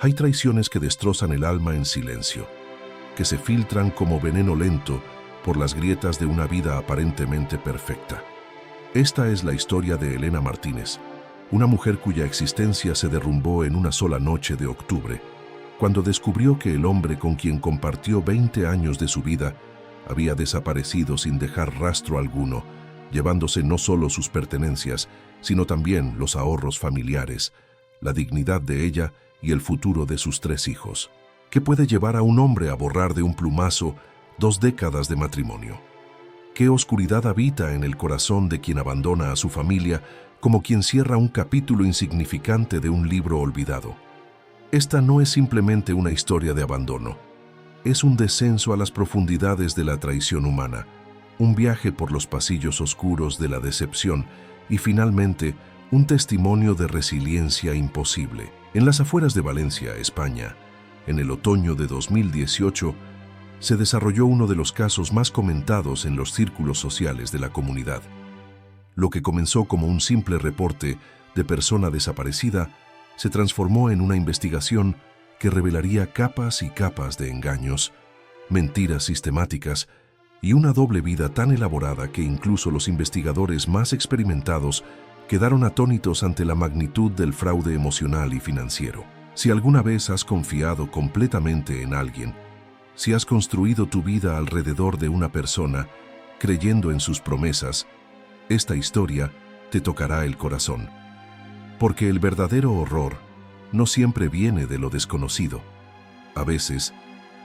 Hay traiciones que destrozan el alma en silencio, que se filtran como veneno lento por las grietas de una vida aparentemente perfecta. Esta es la historia de Elena Martínez, una mujer cuya existencia se derrumbó en una sola noche de octubre, cuando descubrió que el hombre con quien compartió 20 años de su vida había desaparecido sin dejar rastro alguno, llevándose no solo sus pertenencias, sino también los ahorros familiares, la dignidad de ella y el futuro de sus 3 hijos. ¿Qué puede llevar a un hombre a borrar de un plumazo 2 décadas de matrimonio? ¿Qué oscuridad habita en el corazón de quien abandona a su familia como quien cierra un capítulo insignificante de un libro olvidado? Esta no es simplemente una historia de abandono. Es un descenso a las profundidades de la traición humana, un viaje por los pasillos oscuros de la decepción y finalmente un testimonio de resiliencia imposible. En las afueras de Valencia, España, en el otoño de 2018, se desarrolló uno de los casos más comentados en los círculos sociales de la comunidad. Lo que comenzó como un simple reporte de persona desaparecida se transformó en una investigación que revelaría capas y capas de engaños, mentiras sistemáticas y una doble vida tan elaborada que incluso los investigadores más experimentados quedaron atónitos ante la magnitud del fraude emocional y financiero. Si alguna vez has confiado completamente en alguien, si has construido tu vida alrededor de una persona, creyendo en sus promesas, esta historia te tocará el corazón. Porque el verdadero horror no siempre viene de lo desconocido. A veces,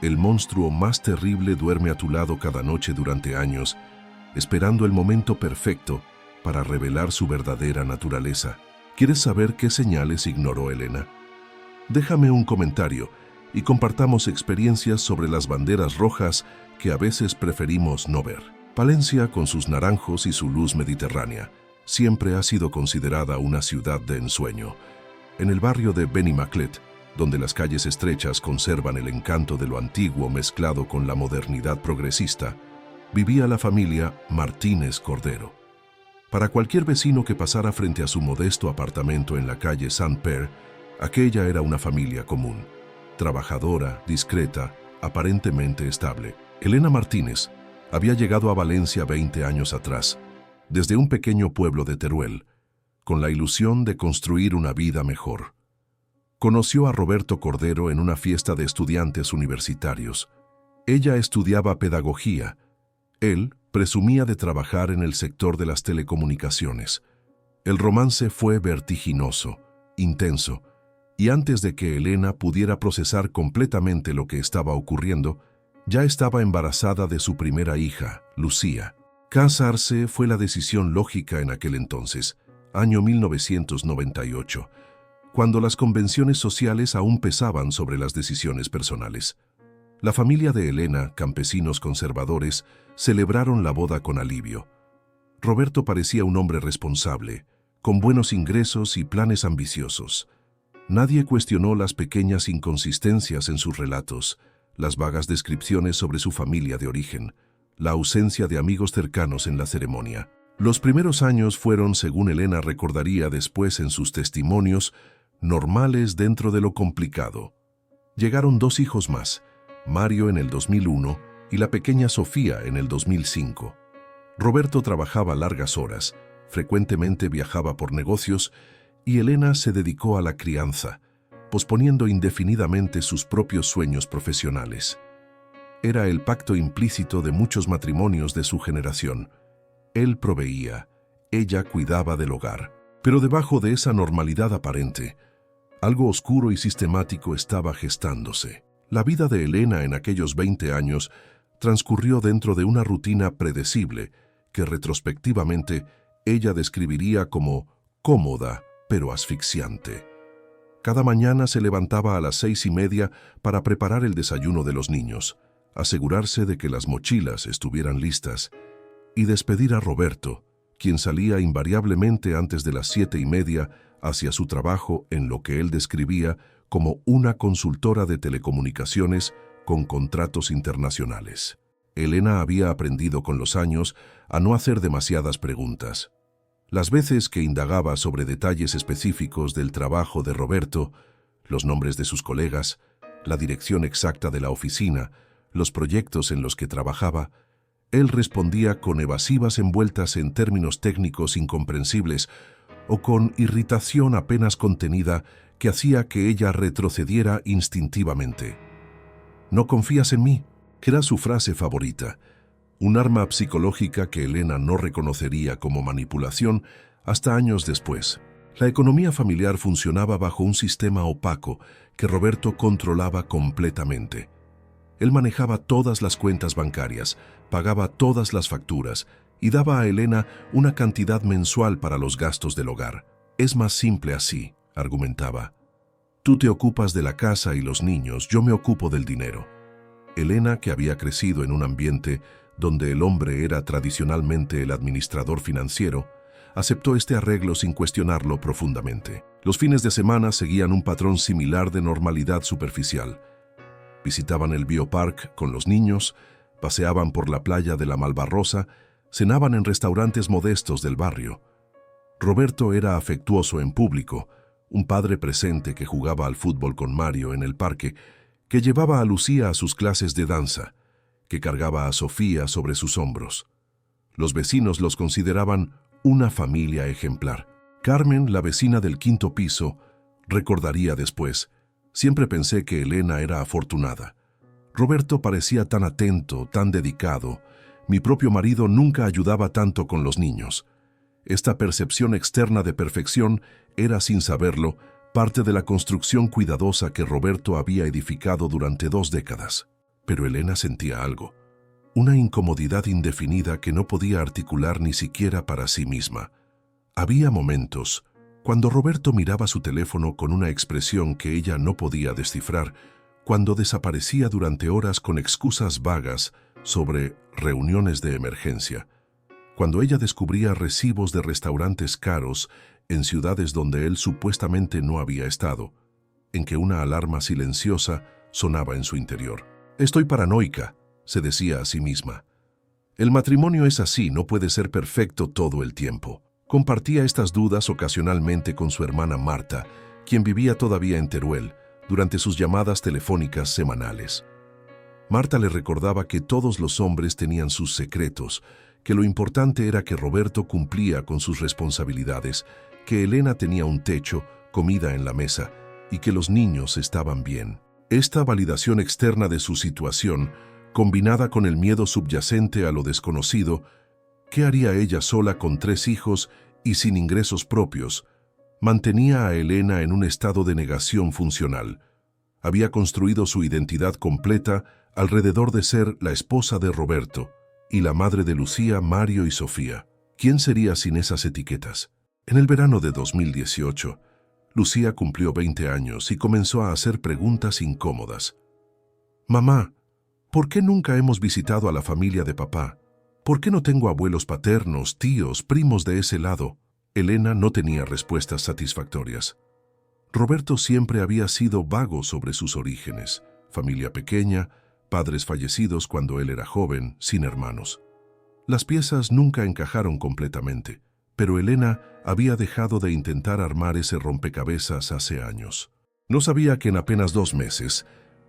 el monstruo más terrible duerme a tu lado cada noche durante años, esperando el momento perfecto para revelar su verdadera naturaleza. ¿Quieres saber qué señales ignoró Elena? Déjame un comentario y compartamos experiencias sobre las banderas rojas que a veces preferimos no ver. Palencia, con sus naranjos y su luz mediterránea, siempre ha sido considerada una ciudad de ensueño. En el barrio de Benimaclet, donde las calles estrechas conservan el encanto de lo antiguo mezclado con la modernidad progresista, vivía la familia Martínez Cordero. Para cualquier vecino que pasara frente a su modesto apartamento en la calle Saint-Père, aquella era una familia común, trabajadora, discreta, aparentemente estable. Elena Martínez había llegado a Valencia 20 años atrás, desde un pequeño pueblo de Teruel, con la ilusión de construir una vida mejor. Conoció a Roberto Cordero en una fiesta de estudiantes universitarios. Ella estudiaba pedagogía. Él presumía de trabajar en el sector de las telecomunicaciones. El romance fue vertiginoso, intenso, y antes de que Elena pudiera procesar completamente lo que estaba ocurriendo, ya estaba embarazada de su primera hija, Lucía. Casarse fue la decisión lógica en aquel entonces, año 1998, cuando las convenciones sociales aún pesaban sobre las decisiones personales. La familia de Elena, campesinos conservadores, celebraron la boda con alivio. Roberto parecía un hombre responsable, con buenos ingresos y planes ambiciosos. Nadie cuestionó las pequeñas inconsistencias en sus relatos, las vagas descripciones sobre su familia de origen, la ausencia de amigos cercanos en la ceremonia. Los primeros años fueron, según Elena recordaría después en sus testimonios, normales dentro de lo complicado. Llegaron 2 hijos más, Mario en el 2001 y la pequeña Sofía en el 2005. Roberto trabajaba largas horas, frecuentemente viajaba por negocios y Elena se dedicó a la crianza, posponiendo indefinidamente sus propios sueños profesionales. Era el pacto implícito de muchos matrimonios de su generación. Él proveía, ella cuidaba del hogar. Pero debajo de esa normalidad aparente, algo oscuro y sistemático estaba gestándose. La vida de Elena en aquellos 20 años transcurrió dentro de una rutina predecible que retrospectivamente ella describiría como cómoda pero asfixiante. Cada mañana se levantaba a las 6:30 para preparar el desayuno de los niños, asegurarse de que las mochilas estuvieran listas y despedir a Roberto, quien salía invariablemente antes de las 7:30 hacia su trabajo en lo que él describía como una consultora de telecomunicaciones con contratos internacionales. Elena había aprendido con los años a no hacer demasiadas preguntas. Las veces que indagaba sobre detalles específicos del trabajo de Roberto, los nombres de sus colegas, la dirección exacta de la oficina, los proyectos en los que trabajaba. Él respondía con evasivas envueltas en términos técnicos incomprensibles o con irritación apenas contenida que hacía que ella retrocediera instintivamente. «¿No confías en mí?», era su frase favorita, un arma psicológica que Elena no reconocería como manipulación hasta años después. La economía familiar funcionaba bajo un sistema opaco que Roberto controlaba completamente. Él manejaba todas las cuentas bancarias, pagaba todas las facturas y daba a Elena una cantidad mensual para los gastos del hogar. «Es más simple así», argumentaba. «Tú te ocupas de la casa y los niños, yo me ocupo del dinero». Elena, que había crecido en un ambiente donde el hombre era tradicionalmente el administrador financiero, aceptó este arreglo sin cuestionarlo profundamente. Los fines de semana seguían un patrón similar de normalidad superficial. Visitaban el biopark con los niños, paseaban por la playa de la Malvarrosa, cenaban en restaurantes modestos del barrio. Roberto era afectuoso en público, un padre presente que jugaba al fútbol con Mario en el parque, que llevaba a Lucía a sus clases de danza, que cargaba a Sofía sobre sus hombros. Los vecinos los consideraban una familia ejemplar. Carmen, la vecina del quinto piso, recordaría después: «Siempre pensé que Elena era afortunada. Roberto parecía tan atento, tan dedicado. Mi propio marido nunca ayudaba tanto con los niños». Esta percepción externa de perfección era, sin saberlo, parte de la construcción cuidadosa que Roberto había edificado durante 2 décadas. Pero Elena sentía algo, una incomodidad indefinida que no podía articular ni siquiera para sí misma. Había momentos, cuando Roberto miraba su teléfono con una expresión que ella no podía descifrar, cuando desaparecía durante horas con excusas vagas sobre reuniones de emergencia, cuando ella descubría recibos de restaurantes caros en ciudades donde él supuestamente no había estado, en que una alarma silenciosa sonaba en su interior. «Estoy paranoica», se decía a sí misma. «El matrimonio es así, no puede ser perfecto todo el tiempo». Compartía estas dudas ocasionalmente con su hermana Marta, quien vivía todavía en Teruel, durante sus llamadas telefónicas semanales. Marta le recordaba que todos los hombres tenían sus secretos, que lo importante era que Roberto cumplía con sus responsabilidades, que Elena tenía un techo, comida en la mesa y que los niños estaban bien. Esta validación externa de su situación, combinada con el miedo subyacente a lo desconocido, ¿qué haría ella sola con 3 hijos y sin ingresos propios?, mantenía a Elena en un estado de negación funcional. Había construido su identidad completa alrededor de ser la esposa de Roberto y la madre de Lucía, Mario y Sofía. ¿Quién sería sin esas etiquetas? En el verano de 2018, Lucía cumplió 20 años y comenzó a hacer preguntas incómodas. «Mamá, ¿por qué nunca hemos visitado a la familia de papá? ¿Por qué no tengo abuelos paternos, tíos, primos de ese lado?» Elena no tenía respuestas satisfactorias. Roberto siempre había sido vago sobre sus orígenes: familia pequeña, padres fallecidos cuando él era joven, sin hermanos. Las piezas nunca encajaron completamente, pero Elena había dejado de intentar armar ese rompecabezas hace años. No sabía que en apenas 2 meses,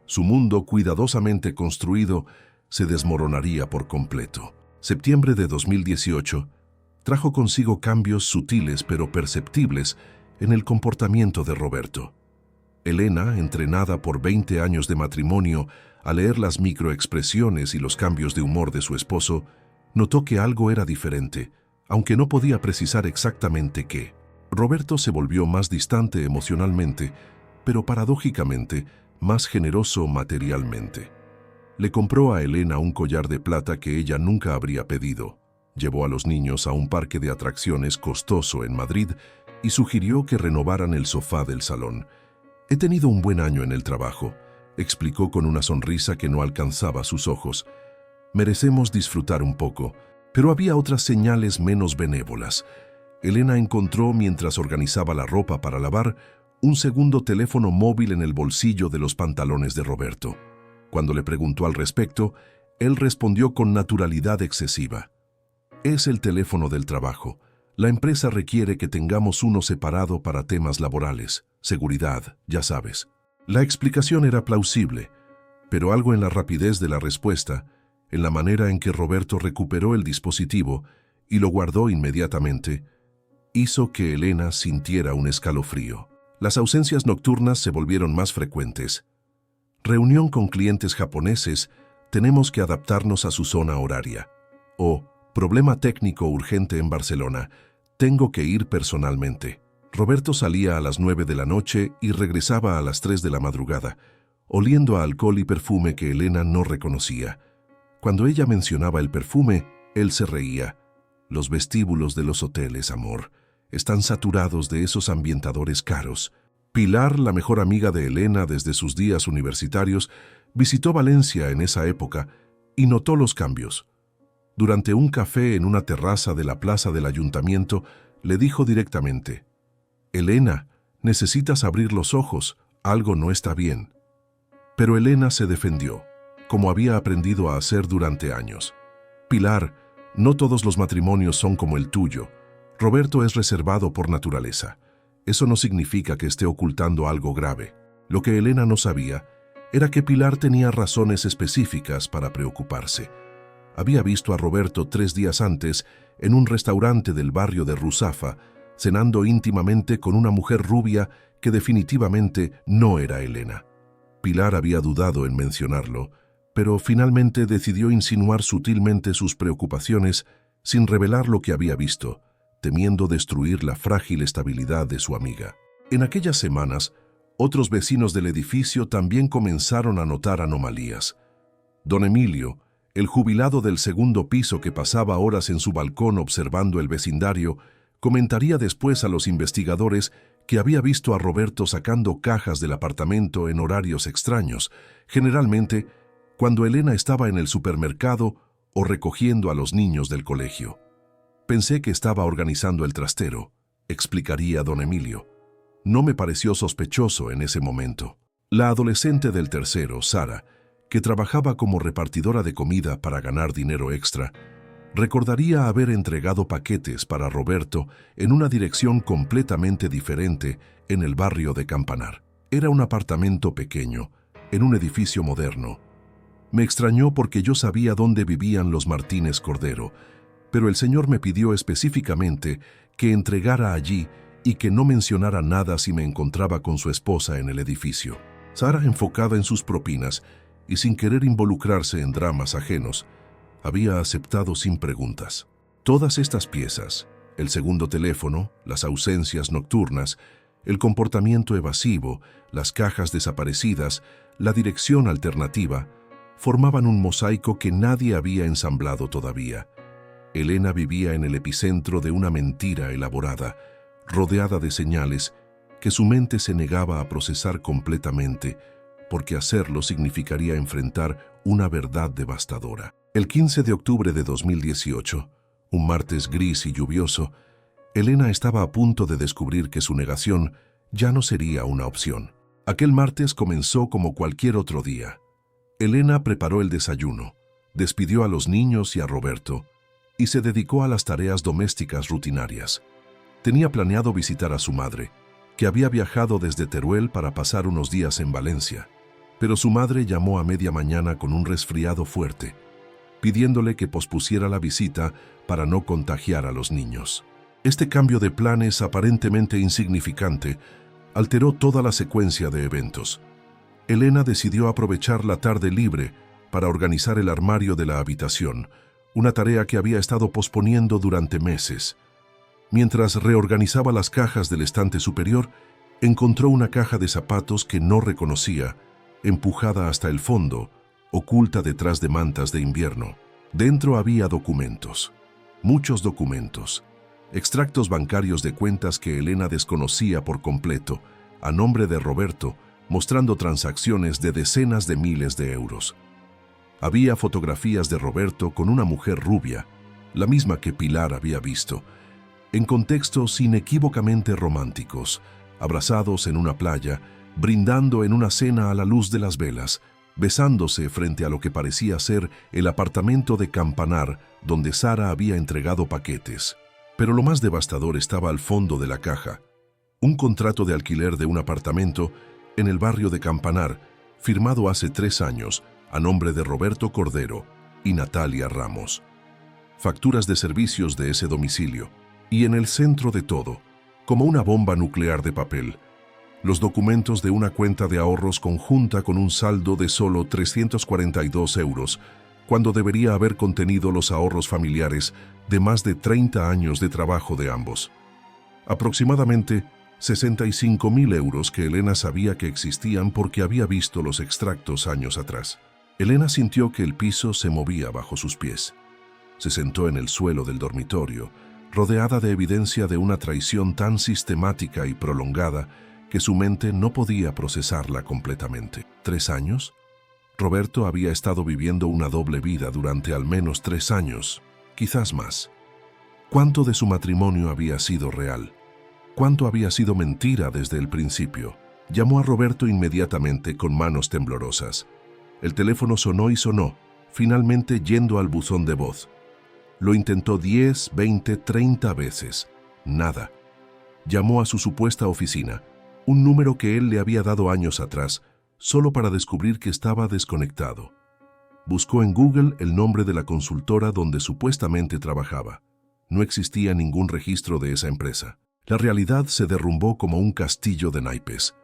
su mundo cuidadosamente construido se desmoronaría por completo. Septiembre de 2018 trajo consigo cambios sutiles pero perceptibles en el comportamiento de Roberto. Elena, entrenada por 20 años de matrimonio a leer las microexpresiones y los cambios de humor de su esposo, notó que algo era diferente, aunque no podía precisar exactamente qué. Roberto se volvió más distante emocionalmente, pero paradójicamente más generoso materialmente. Le compró a Elena un collar de plata que ella nunca habría pedido. Llevó a los niños a un parque de atracciones costoso en Madrid y sugirió que renovaran el sofá del salón. «He tenido un buen año en el trabajo», explicó con una sonrisa que no alcanzaba sus ojos. «Merecemos disfrutar un poco». Pero había otras señales menos benévolas. Elena encontró, mientras organizaba la ropa para lavar, un segundo teléfono móvil en el bolsillo de los pantalones de Roberto. Cuando le preguntó al respecto, él respondió con naturalidad excesiva: «Es el teléfono del trabajo. La empresa requiere que tengamos uno separado para temas laborales». seguridad, ya sabes. La explicación era plausible, pero algo en la rapidez de la respuesta, en la manera en que Roberto recuperó el dispositivo y lo guardó inmediatamente, hizo que Elena sintiera un escalofrío. Las ausencias nocturnas se volvieron más frecuentes. Reunión con clientes japoneses, tenemos que adaptarnos a su zona horaria. O, problema técnico urgente en Barcelona, tengo que ir personalmente. Roberto salía a las 9 de la noche y regresaba a las 3 de la madrugada, oliendo a alcohol y perfume que Elena no reconocía. Cuando ella mencionaba el perfume, él se reía. Los vestíbulos de los hoteles, amor, están saturados de esos ambientadores caros. Pilar, la mejor amiga de Elena desde sus días universitarios, visitó Valencia en esa época y notó los cambios. Durante un café en una terraza de la plaza del ayuntamiento, le dijo directamente: «Elena, necesitas abrir los ojos, algo no está bien». Pero Elena se defendió, como había aprendido a hacer durante años. «Pilar, no todos los matrimonios son como el tuyo. Roberto es reservado por naturaleza. Eso no significa que esté ocultando algo grave». Lo que Elena no sabía era que Pilar tenía razones específicas para preocuparse. Había visto a Roberto 3 días antes en un restaurante del barrio de Ruzafa, cenando íntimamente con una mujer rubia que definitivamente no era Elena. Pilar había dudado en mencionarlo, pero finalmente decidió insinuar sutilmente sus preocupaciones sin revelar lo que había visto, temiendo destruir la frágil estabilidad de su amiga. En aquellas semanas, otros vecinos del edificio también comenzaron a notar anomalías. Don Emilio, el jubilado del segundo piso que pasaba horas en su balcón observando el vecindario, comentaría después a los investigadores que había visto a Roberto sacando cajas del apartamento en horarios extraños, generalmente cuando Elena estaba en el supermercado o recogiendo a los niños del colegio. «Pensé que estaba organizando el trastero», explicaría don Emilio. «No me pareció sospechoso en ese momento». La adolescente del tercero, Sara, que trabajaba como repartidora de comida para ganar dinero extra, recordaría haber entregado paquetes para Roberto en una dirección completamente diferente en el barrio de Campanar. Era un apartamento pequeño, en un edificio moderno. Me extrañó porque yo sabía dónde vivían los Martínez Cordero, pero el señor me pidió específicamente que entregara allí y que no mencionara nada si me encontraba con su esposa en el edificio. Sara, enfocada en sus propinas y sin querer involucrarse en dramas ajenos, había aceptado sin preguntas. Todas estas piezas, el segundo teléfono, las ausencias nocturnas, el comportamiento evasivo, las cajas desaparecidas, la dirección alternativa, formaban un mosaico que nadie había ensamblado todavía. Elena vivía en el epicentro de una mentira elaborada, rodeada de señales que su mente se negaba a procesar completamente, porque hacerlo significaría enfrentar una verdad devastadora. El 15 de octubre de 2018, un martes gris y lluvioso, Elena estaba a punto de descubrir que su negación ya no sería una opción. Aquel martes comenzó como cualquier otro día. Elena preparó el desayuno, despidió a los niños y a Roberto, y se dedicó a las tareas domésticas rutinarias. Tenía planeado visitar a su madre, que había viajado desde Teruel para pasar unos días en Valencia, pero su madre llamó a media mañana con un resfriado fuerte, pidiéndole que pospusiera la visita para no contagiar a los niños. Este cambio de planes aparentemente insignificante alteró toda la secuencia de eventos. Elena decidió aprovechar la tarde libre para organizar el armario de la habitación, una tarea que había estado posponiendo durante meses. Mientras reorganizaba las cajas del estante superior, encontró una caja de zapatos que no reconocía, empujada hasta el fondo, oculta detrás de mantas de invierno. Dentro había documentos, muchos documentos, extractos bancarios de cuentas que Elena desconocía por completo, a nombre de Roberto, mostrando transacciones de decenas de miles de euros. Había fotografías de Roberto con una mujer rubia, la misma que Pilar había visto, en contextos inequívocamente románticos, abrazados en una playa, brindando en una cena a la luz de las velas, besándose frente a lo que parecía ser el apartamento de Campanar donde Sara había entregado paquetes. Pero lo más devastador estaba al fondo de la caja. Un contrato de alquiler de un apartamento en el barrio de Campanar, firmado hace 3 años, a nombre de Roberto Cordero y Natalia Ramos. Facturas de servicios de ese domicilio. Y en el centro de todo, como una bomba nuclear de papel, los documentos de una cuenta de ahorros conjunta con un saldo de solo 342 euros, cuando debería haber contenido los ahorros familiares de más de 30 años de trabajo de ambos. Aproximadamente 65.000 euros que Elena sabía que existían porque había visto los extractos años atrás. Elena sintió que el piso se movía bajo sus pies. Se sentó en el suelo del dormitorio, rodeada de evidencia de una traición tan sistemática y prolongada que su mente no podía procesarla completamente. ¿3 años? Roberto había estado viviendo una doble vida durante al menos 3 años, quizás más. ¿Cuánto de su matrimonio había sido real? ¿Cuánto había sido mentira desde el principio? Llamó a Roberto inmediatamente con manos temblorosas. El teléfono sonó y sonó, finalmente yendo al buzón de voz. Lo intentó 10, 20, 30 veces. Nada. Llamó a su supuesta oficina, un número que él le había dado años atrás, solo para descubrir que estaba desconectado. Buscó en Google el nombre de la consultora donde supuestamente trabajaba. No existía ningún registro de esa empresa. La realidad se derrumbó como un castillo de naipes.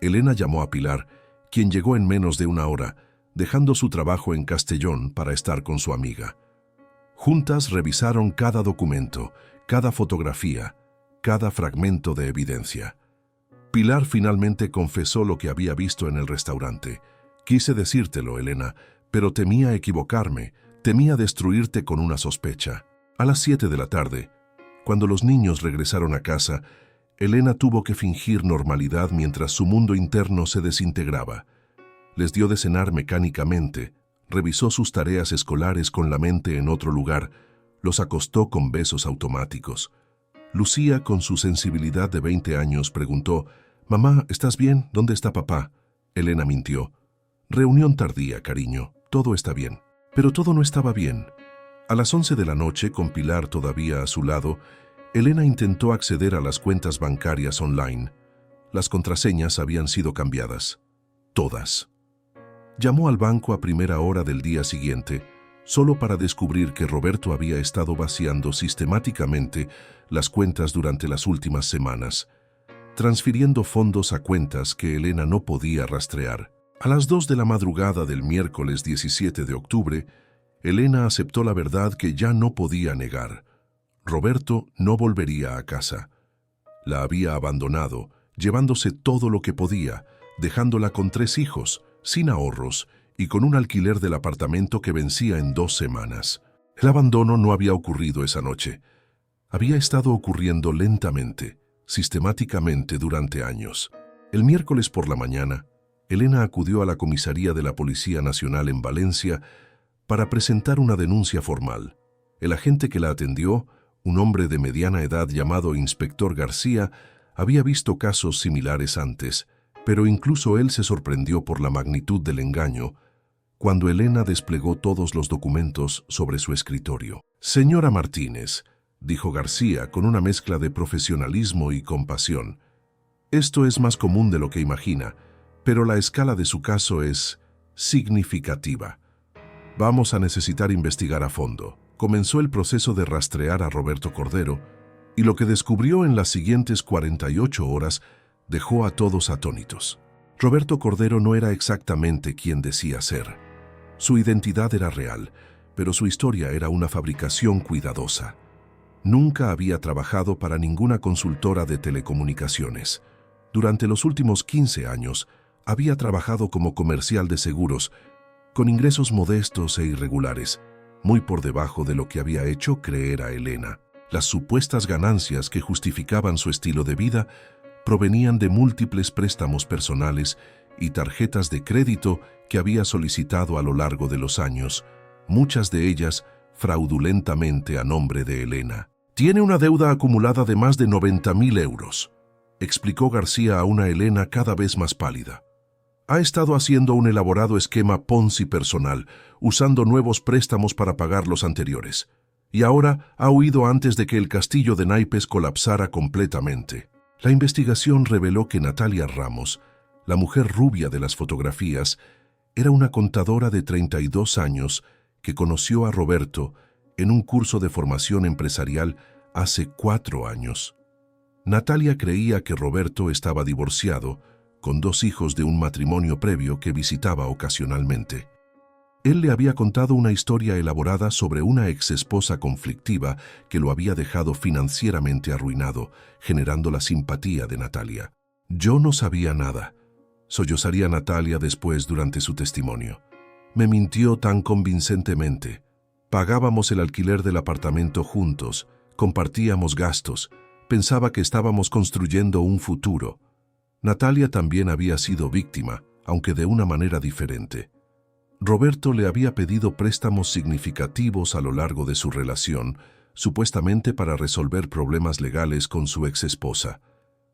Elena llamó a Pilar, quien llegó en menos de 1 hora, dejando su trabajo en Castellón para estar con su amiga. Juntas revisaron cada documento, cada fotografía, cada fragmento de evidencia. Pilar finalmente confesó lo que había visto en el restaurante. Quise decírtelo, Elena, pero temía equivocarme, temía destruirte con una sospecha. A las 7 de la tarde, cuando los niños regresaron a casa, Elena tuvo que fingir normalidad mientras su mundo interno se desintegraba. Les dio de cenar mecánicamente, revisó sus tareas escolares con la mente en otro lugar, los acostó con besos automáticos. Lucía, con su sensibilidad de 20 años, preguntó: «Mamá, ¿estás bien? ¿Dónde está papá?» Elena mintió. «Reunión tardía, cariño. Todo está bien». Pero todo no estaba bien. A las 11 de la noche, con Pilar todavía a su lado, Elena intentó acceder a las cuentas bancarias online. Las contraseñas habían sido cambiadas. Todas. Llamó al banco a primera hora del día siguiente, solo para descubrir que Roberto había estado vaciando sistemáticamente las cuentas durante las últimas semanas, transfiriendo fondos a cuentas que Elena no podía rastrear. A las 2 de la madrugada del miércoles 17 de octubre, Elena aceptó la verdad que ya no podía negar. Roberto no volvería a casa. La había abandonado, llevándose todo lo que podía, dejándola con 3 hijos, sin ahorros y con un alquiler del apartamento que vencía en 2 semanas. El abandono no había ocurrido esa noche. Había estado ocurriendo lentamente, sistemáticamente durante años. El miércoles por la mañana, Elena acudió a la comisaría de la Policía Nacional en Valencia para presentar una denuncia formal. El agente que la atendió, un hombre de mediana edad llamado Inspector García, había visto casos similares antes, pero incluso él se sorprendió por la magnitud del engaño cuando Elena desplegó todos los documentos sobre su escritorio. «Señora Martínez», dijo García con una mezcla de profesionalismo y compasión, «esto es más común de lo que imagina, pero la escala de su caso es significativa. Vamos a necesitar investigar a fondo». Comenzó el proceso de rastrear a Roberto Cordero, y lo que descubrió en las siguientes 48 horas dejó a todos atónitos. Roberto Cordero no era exactamente quien decía ser. Su identidad era real, pero su historia era una fabricación cuidadosa. Nunca había trabajado para ninguna consultora de telecomunicaciones. Durante los últimos 15 años, había trabajado como comercial de seguros, con ingresos modestos e irregulares, muy por debajo de lo que había hecho creer a Elena. Las supuestas ganancias que justificaban su estilo de vida provenían de múltiples préstamos personales y tarjetas de crédito que había solicitado a lo largo de los años, muchas de ellas fraudulentamente a nombre de Elena. «Tiene una deuda acumulada de más de 90.000 euros», explicó García a una Elena cada vez más pálida. «Ha estado haciendo un elaborado esquema Ponzi personal, usando nuevos préstamos para pagar los anteriores. Y ahora ha huido antes de que el castillo de naipes colapsara completamente». La investigación reveló que Natalia Ramos, la mujer rubia de las fotografías, era una contadora de 32 años que conoció a Roberto en un curso de formación empresarial hace 4 años. Natalia creía que Roberto estaba divorciado, con 2 hijos de un matrimonio previo que visitaba ocasionalmente. Él le había contado una historia elaborada sobre una exesposa conflictiva que lo había dejado financieramente arruinado, generando la simpatía de Natalia. Yo no sabía nada, sollozaría Natalia después durante su testimonio. Me mintió tan convincentemente. Pagábamos el alquiler del apartamento juntos, compartíamos gastos, pensaba que estábamos construyendo un futuro. Natalia también había sido víctima, aunque de una manera diferente. Roberto le había pedido préstamos significativos a lo largo de su relación, supuestamente para resolver problemas legales con su exesposa.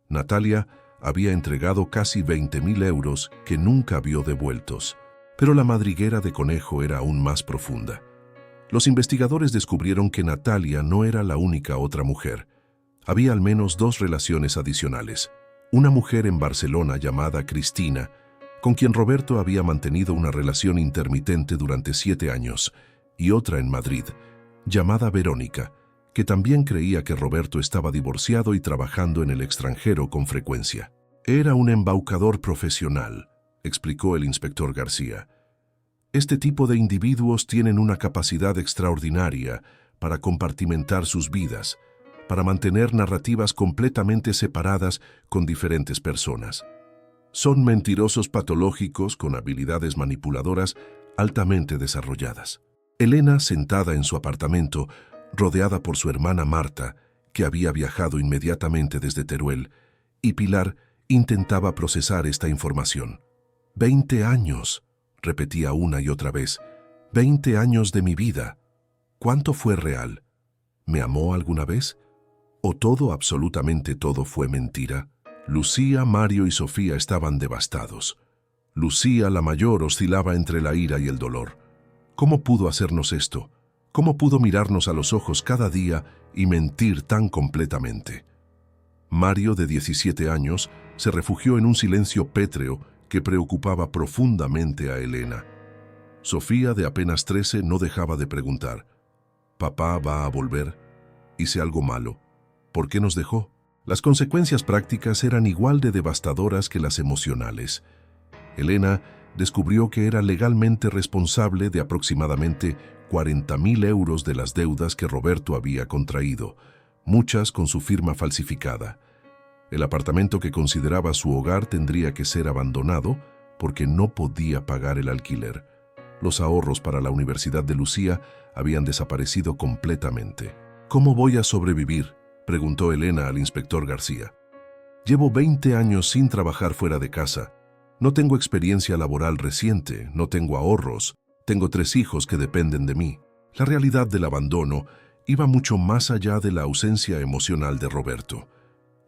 Natalia había entregado casi 20.000 euros que nunca vio devueltos, pero la madriguera de conejo era aún más profunda. Los investigadores descubrieron que Natalia no era la única otra mujer. Había al menos 2 relaciones adicionales. Una mujer en Barcelona llamada Cristina, con quien Roberto había mantenido una relación intermitente durante 7 años, y otra en Madrid, llamada Verónica, que también creía que Roberto estaba divorciado y trabajando en el extranjero con frecuencia. Era un embaucador profesional, explicó el inspector García. Este tipo de individuos tienen una capacidad extraordinaria para compartimentar sus vidas, para mantener narrativas completamente separadas con diferentes personas. Son mentirosos patológicos con habilidades manipuladoras altamente desarrolladas. Elena, sentada en su apartamento, rodeada por su hermana Marta, que había viajado inmediatamente desde Teruel, y Pilar intentaba procesar esta información. 20 años, repetía una y otra vez. 20 años de mi vida. ¿Cuánto fue real? ¿Me amó alguna vez? ¿O todo, absolutamente todo, fue mentira? Lucía, Mario y Sofía estaban devastados. Lucía, la mayor, oscilaba entre la ira y el dolor. ¿Cómo pudo hacernos esto? ¿Cómo pudo mirarnos a los ojos cada día y mentir tan completamente? Mario, de 17 años, se refugió en un silencio pétreo que preocupaba profundamente a Elena. Sofía, de apenas 13, no dejaba de preguntar: ¿Papá va a volver? ¿Hice algo malo? ¿Por qué nos dejó? Las consecuencias prácticas eran igual de devastadoras que las emocionales. Elena descubrió que era legalmente responsable de aproximadamente 40.000 euros de las deudas que Roberto había contraído, muchas con su firma falsificada. El apartamento que consideraba su hogar tendría que ser abandonado porque no podía pagar el alquiler. Los ahorros para la Universidad de Lucía habían desaparecido completamente. ¿Cómo voy a sobrevivir?, preguntó Elena al inspector García. Llevo 20 años sin trabajar fuera de casa. No tengo experiencia laboral reciente, no tengo ahorros, tengo 3 hijos que dependen de mí. La realidad del abandono iba mucho más allá de la ausencia emocional de Roberto.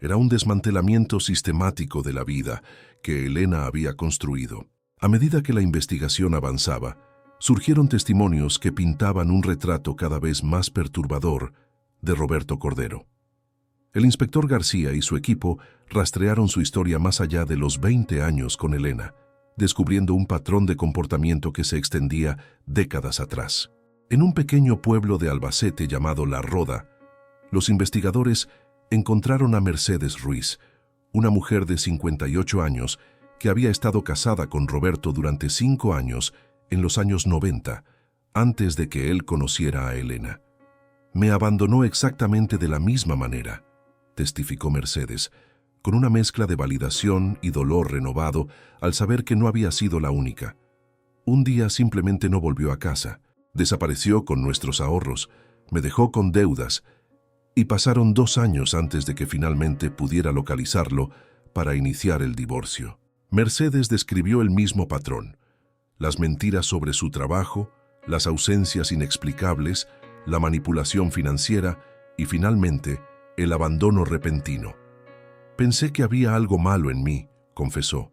Era un desmantelamiento sistemático de la vida que Elena había construido. A medida que la investigación avanzaba, surgieron testimonios que pintaban un retrato cada vez más perturbador de Roberto Cordero. El inspector García y su equipo rastrearon su historia más allá de los 20 años con Elena, descubriendo un patrón de comportamiento que se extendía décadas atrás. En un pequeño pueblo de Albacete llamado La Roda, los investigadores encontraron a Mercedes Ruiz, una mujer de 58 años que había estado casada con Roberto durante 5 años en los años 90, antes de que él conociera a Elena. Me abandonó exactamente de la misma manera, testificó Mercedes, con una mezcla de validación y dolor renovado al saber que no había sido la única. Un día simplemente no volvió a casa, desapareció con nuestros ahorros, me dejó con deudas, y pasaron 2 años antes de que finalmente pudiera localizarlo para iniciar el divorcio. Mercedes describió el mismo patrón: las mentiras sobre su trabajo, las ausencias inexplicables, la manipulación financiera y finalmente el abandono repentino. Pensé que había algo malo en mí, confesó.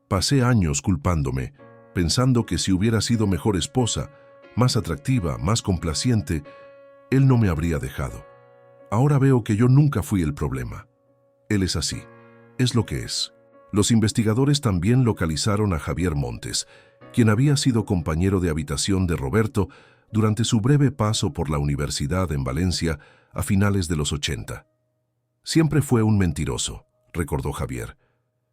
Pasé años culpándome, pensando que si hubiera sido mejor esposa, más atractiva, más complaciente, él no me habría dejado. Ahora veo que yo nunca fui el problema. Él es así. Es lo que es. Los investigadores también localizaron a Javier Montes, quien había sido compañero de habitación de Roberto durante su breve paso por la universidad en Valencia a finales de los 80. Siempre fue un mentiroso, recordó Javier.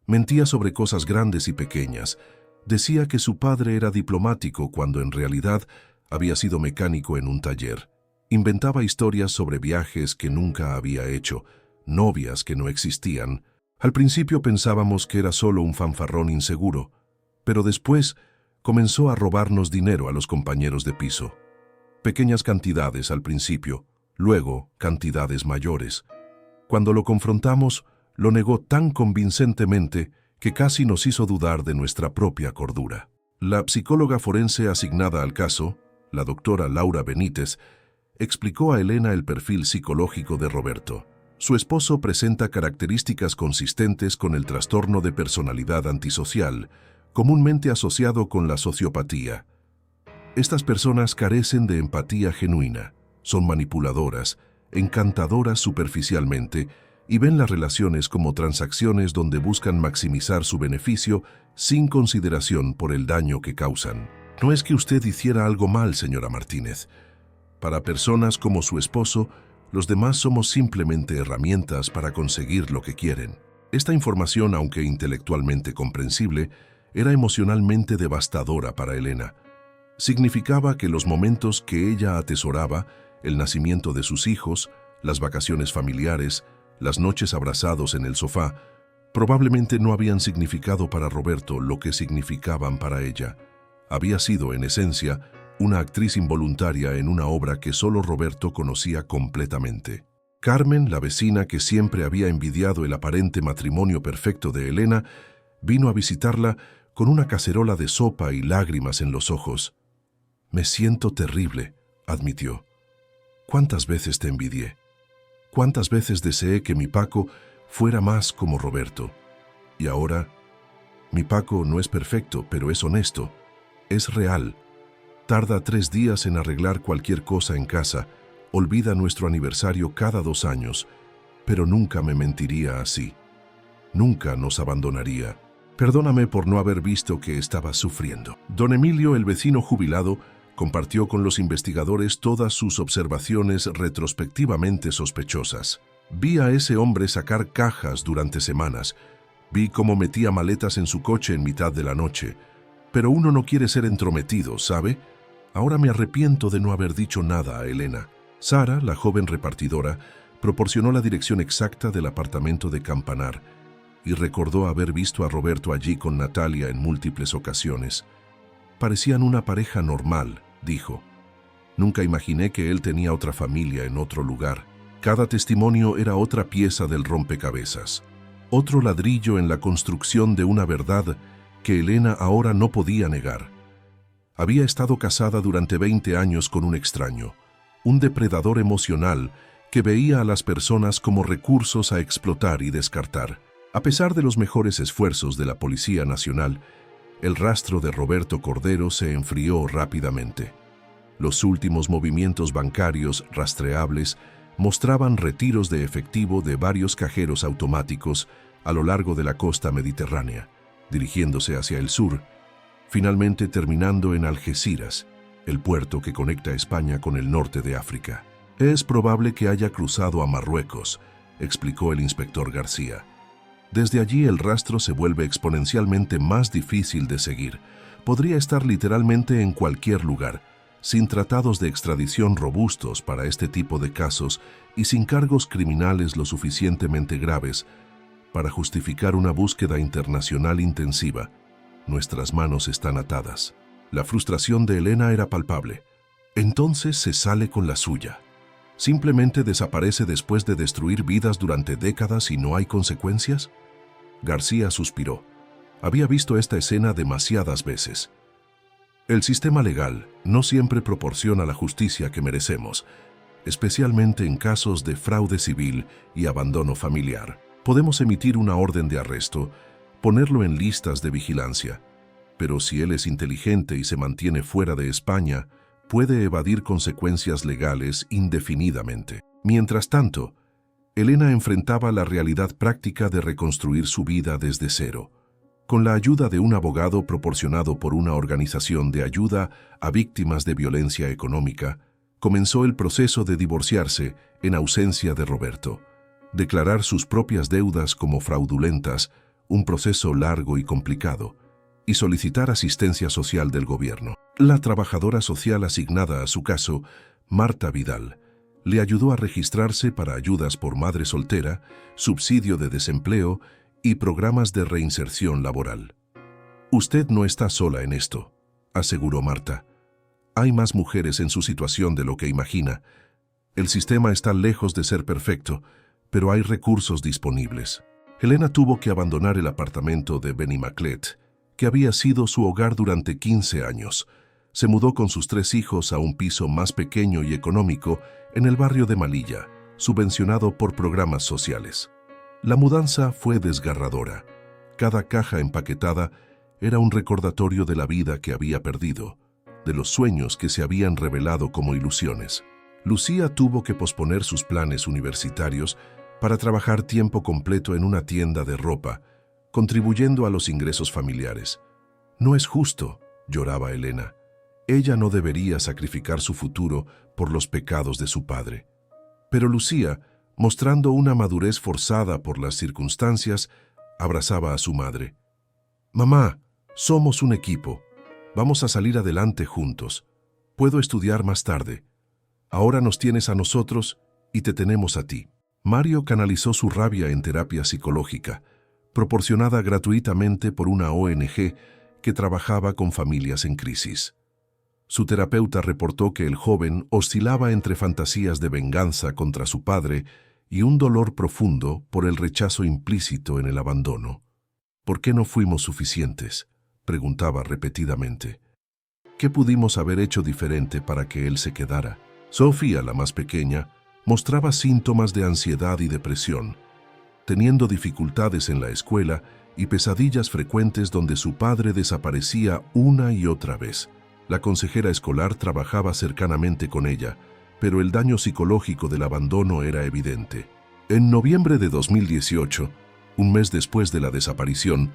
Mentía sobre cosas grandes y pequeñas. Decía que su padre era diplomático cuando en realidad había sido mecánico en un taller. Inventaba historias sobre viajes que nunca había hecho, novias que no existían. Al principio pensábamos que era solo un fanfarrón inseguro, pero después comenzó a robarnos dinero a los compañeros de piso. Pequeñas cantidades al principio, luego cantidades mayores. Cuando lo confrontamos, lo negó tan convincentemente que casi nos hizo dudar de nuestra propia cordura. La psicóloga forense asignada al caso, la doctora Laura Benítez, explicó a Elena el perfil psicológico de Roberto. Su esposo presenta características consistentes con el trastorno de personalidad antisocial, comúnmente asociado con la sociopatía. Estas personas carecen de empatía genuina, son manipuladoras, encantadoras superficialmente y ven las relaciones como transacciones donde buscan maximizar su beneficio sin consideración por el daño que causan. No es que usted hiciera algo mal, señora Martínez. Para personas como su esposo, los demás somos simplemente herramientas para conseguir lo que quieren. Esta información, aunque intelectualmente comprensible, era emocionalmente devastadora para Elena. Significaba que los momentos que ella atesoraba, el nacimiento de sus hijos, las vacaciones familiares, las noches abrazados en el sofá, probablemente no habían significado para Roberto lo que significaban para ella. Había sido, en esencia, una actriz involuntaria en una obra que solo Roberto conocía completamente. Carmen, la vecina que siempre había envidiado el aparente matrimonio perfecto de Elena, vino a visitarla con una cacerola de sopa y lágrimas en los ojos. «Me siento terrible», admitió. «¿Cuántas veces te envidié? ¿Cuántas veces deseé que mi Paco fuera más como Roberto? Y ahora, mi Paco no es perfecto, pero es honesto, es real. Tarda 3 días en arreglar cualquier cosa en casa, olvida nuestro aniversario cada 2 años, pero nunca me mentiría así. Nunca nos abandonaría. Perdóname por no haber visto que estabas sufriendo». Don Emilio, el vecino jubilado, compartió con los investigadores todas sus observaciones retrospectivamente sospechosas. «Vi a ese hombre sacar cajas durante semanas. Vi cómo metía maletas en su coche en mitad de la noche. Pero uno no quiere ser entrometido, ¿sabe? Ahora me arrepiento de no haber dicho nada a Elena». Sara, la joven repartidora, proporcionó la dirección exacta del apartamento de Campanar y recordó haber visto a Roberto allí con Natalia en múltiples ocasiones. «Parecían una pareja normal», dijo. «Nunca imaginé que él tenía otra familia en otro lugar». Cada testimonio era otra pieza del rompecabezas, otro ladrillo en la construcción de una verdad que Elena ahora no podía negar. Había estado casada durante 20 años con un extraño, un depredador emocional que veía a las personas como recursos a explotar y descartar. A pesar de los mejores esfuerzos de la Policía Nacional, el rastro de Roberto Cordero se enfrió rápidamente. Los últimos movimientos bancarios rastreables mostraban retiros de efectivo de varios cajeros automáticos a lo largo de la costa mediterránea, dirigiéndose hacia el sur, finalmente terminando en Algeciras, el puerto que conecta España con el norte de África. «Es probable que haya cruzado a Marruecos», explicó el inspector García. «Desde allí el rastro se vuelve exponencialmente más difícil de seguir. Podría estar literalmente en cualquier lugar, sin tratados de extradición robustos para este tipo de casos y sin cargos criminales lo suficientemente graves para justificar una búsqueda internacional intensiva. Nuestras manos están atadas». La frustración de Elena era palpable. Entonces se sale con la suya. ¿Simplemente desaparece después de destruir vidas durante décadas y no hay consecuencias? García suspiró. Había visto esta escena demasiadas veces. El sistema legal no siempre proporciona la justicia que merecemos, especialmente en casos de fraude civil y abandono familiar. Podemos emitir una orden de arresto, ponerlo en listas de vigilancia, pero si él es inteligente y se mantiene fuera de España, puede evadir consecuencias legales indefinidamente. Mientras tanto, Elena enfrentaba la realidad práctica de reconstruir su vida desde cero. Con la ayuda de un abogado proporcionado por una organización de ayuda a víctimas de violencia económica, comenzó el proceso de divorciarse en ausencia de Roberto. Declarar sus propias deudas como fraudulentas, un proceso largo y complicado, y solicitar asistencia social del gobierno. La trabajadora social asignada a su caso, Marta Vidal, le ayudó a registrarse para ayudas por madre soltera, subsidio de desempleo y programas de reinserción laboral. «Usted no está sola en esto», aseguró Marta. «Hay más mujeres en su situación de lo que imagina. El sistema está lejos de ser perfecto, pero hay recursos disponibles». Elena tuvo que abandonar el apartamento de Benimaclet, que había sido su hogar durante 15 años. Se mudó con sus 3 hijos a un piso más pequeño y económico en el barrio de Malilla, subvencionado por programas sociales. La mudanza fue desgarradora. Cada caja empaquetada era un recordatorio de la vida que había perdido, de los sueños que se habían revelado como ilusiones. Lucía tuvo que posponer sus planes universitarios para trabajar tiempo completo en una tienda de ropa, contribuyendo a los ingresos familiares. «No es justo», lloraba Elena. «Ella no debería sacrificar su futuro por los pecados de su padre». Pero Lucía, mostrando una madurez forzada por las circunstancias, abrazaba a su madre. «Mamá, somos un equipo. Vamos a salir adelante juntos. Puedo estudiar más tarde. Ahora nos tienes a nosotros y te tenemos a ti». Mario canalizó su rabia en terapia psicológica, proporcionada gratuitamente por una ONG que trabajaba con familias en crisis. Su terapeuta reportó que el joven oscilaba entre fantasías de venganza contra su padre y un dolor profundo por el rechazo implícito en el abandono. «¿Por qué no fuimos suficientes?», preguntaba repetidamente. «¿Qué pudimos haber hecho diferente para que él se quedara?». Sofía, la más pequeña, mostraba síntomas de ansiedad y depresión, teniendo dificultades en la escuela y pesadillas frecuentes donde su padre desaparecía una y otra vez. La consejera escolar trabajaba cercanamente con ella, pero el daño psicológico del abandono era evidente. En noviembre de 2018, un mes después de la desaparición,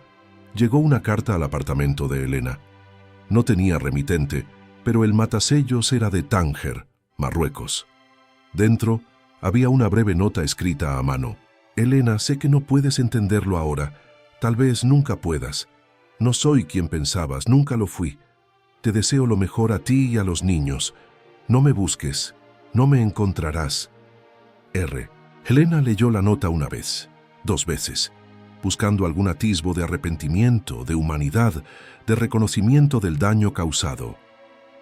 llegó una carta al apartamento de Elena. No tenía remitente, pero el matasellos era de Tánger, Marruecos. Dentro había una breve nota escrita a mano. «Elena, sé que no puedes entenderlo ahora. Tal vez nunca puedas. No soy quien pensabas, nunca lo fui. Te deseo lo mejor a ti y a los niños. No me busques, no me encontrarás. R». Elena leyó la nota una vez, 2 veces, buscando algún atisbo de arrepentimiento, de humanidad, de reconocimiento del daño causado.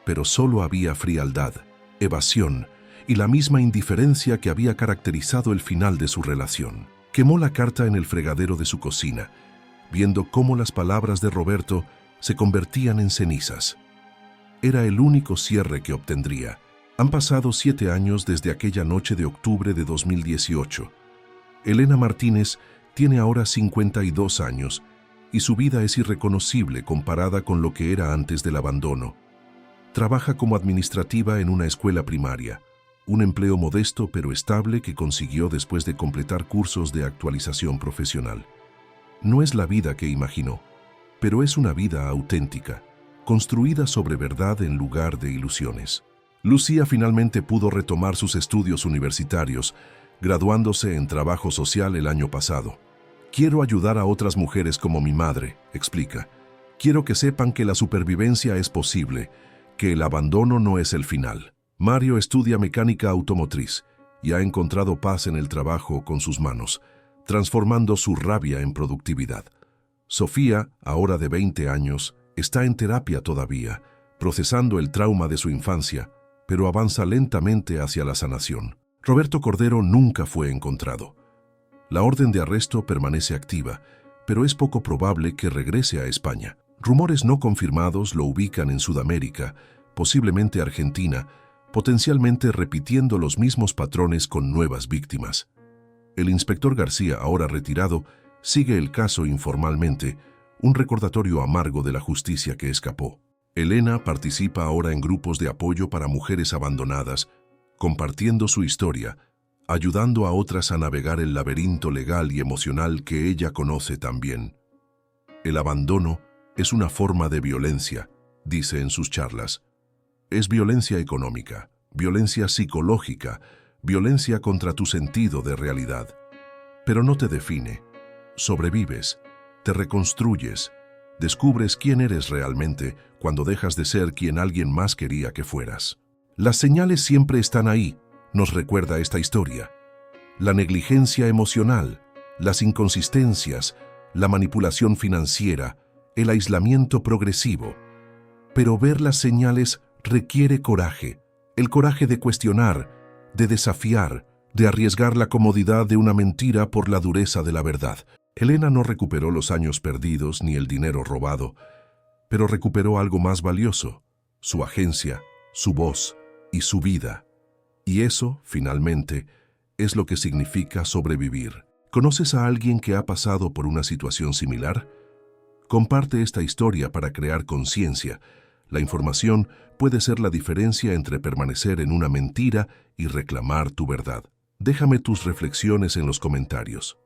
Pero solo había frialdad, evasión y la misma indiferencia que había caracterizado el final de su relación. Quemó la carta en el fregadero de su cocina, viendo cómo las palabras de Roberto se convertían en cenizas. Era el único cierre que obtendría. Han pasado 7 años desde aquella noche de octubre de 2018. Elena Martínez tiene ahora 52 años y su vida es irreconocible comparada con lo que era antes del abandono. Trabaja como administrativa en una escuela primaria, un empleo modesto pero estable que consiguió después de completar cursos de actualización profesional. No es la vida que imaginó, pero es una vida auténtica, construida sobre verdad en lugar de ilusiones. Lucía finalmente pudo retomar sus estudios universitarios, graduándose en trabajo social el año pasado. «Quiero ayudar a otras mujeres como mi madre», explica. «Quiero que sepan que la supervivencia es posible, que el abandono no es el final». Mario estudia mecánica automotriz y ha encontrado paz en el trabajo con sus manos, transformando su rabia en productividad. Sofía, ahora de 20 años, está en terapia todavía, procesando el trauma de su infancia, pero avanza lentamente hacia la sanación. Roberto Cordero nunca fue encontrado. La orden de arresto permanece activa, pero es poco probable que regrese a España. Rumores no confirmados lo ubican en Sudamérica, posiblemente Argentina, potencialmente repitiendo los mismos patrones con nuevas víctimas. El inspector García, ahora retirado, sigue el caso informalmente, un recordatorio amargo de la justicia que escapó. Elena participa ahora en grupos de apoyo para mujeres abandonadas, compartiendo su historia, ayudando a otras a navegar el laberinto legal y emocional que ella conoce tan bien. El abandono es una forma de violencia, dice en sus charlas. Es violencia económica, violencia psicológica, violencia contra tu sentido de realidad. Pero no te define. Sobrevives, te reconstruyes, descubres quién eres realmente cuando dejas de ser quien alguien más quería que fueras. Las señales siempre están ahí, nos recuerda esta historia. La negligencia emocional, las inconsistencias, la manipulación financiera, el aislamiento progresivo. Pero ver las señales requiere coraje, el coraje de cuestionar, de desafiar, de arriesgar la comodidad de una mentira por la dureza de la verdad. Elena no recuperó los años perdidos ni el dinero robado, pero recuperó algo más valioso, su agencia, su voz y su vida. Y eso, finalmente, es lo que significa sobrevivir. ¿Conoces a alguien que ha pasado por una situación similar? Comparte esta historia para crear conciencia. La información puede ser la diferencia entre permanecer en una mentira y reclamar tu verdad. Déjame tus reflexiones en los comentarios.